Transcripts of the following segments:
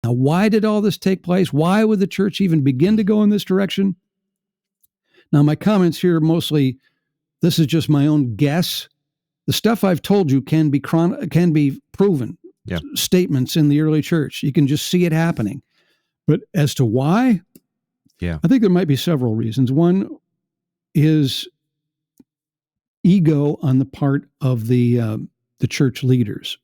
Now, why did all this take place? Why would the church even begin to go in this direction? Now, my comments here mostly, this is just my own guess. The stuff I've told you can be proven. Yeah. Statements in the early church. You can just see it happening. But as to why, I think there might be several reasons. One is ego on the part of the church leaders.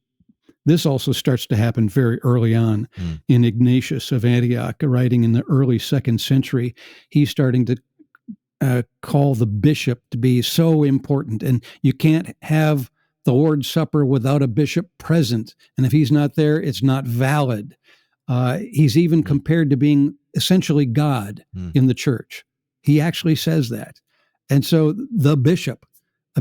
This also starts to happen very early on in Ignatius of Antioch, writing in the early 2nd century. He's starting to call the bishop to be so important, and you can't have the Lord's Supper without a bishop present, and if he's not there, it's not valid. He's even compared to being essentially God in the church. He actually says that. And so the bishop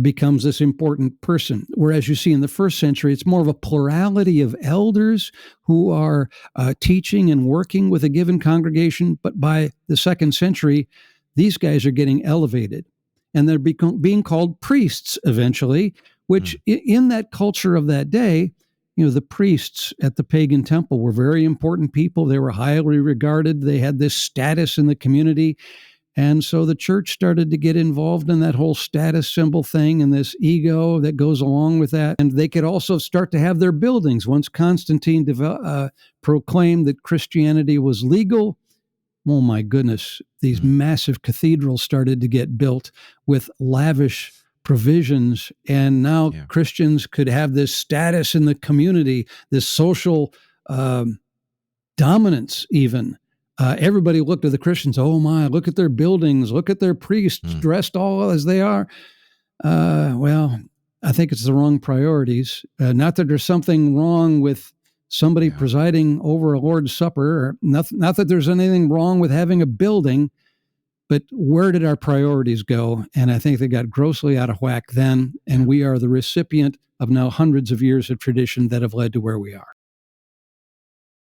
becomes this important person. Whereas you see in the 1st century, it's more of a plurality of elders who are teaching and working with a given congregation. But by the 2nd century, these guys are getting elevated. And they're being called priests eventually, which in that culture of that day, the priests at the pagan temple were very important people. They were highly regarded. They had this status in the community. And so the church started to get involved in that whole status symbol thing and this ego that goes along with that. And they could also start to have their buildings. Once Constantine proclaimed that Christianity was legal, oh my goodness, these massive cathedrals started to get built with lavish provisions. And now Christians could have this status in the community, this social dominance even. Everybody looked at the Christians, oh my, look at their buildings, look at their priests dressed all as they are. Well, I think it's the wrong priorities. Not that there's something wrong with somebody presiding over a Lord's Supper, or not that there's anything wrong with having a building, but where did our priorities go? And I think they got grossly out of whack then, and we are the recipient of now hundreds of years of tradition that have led to where we are.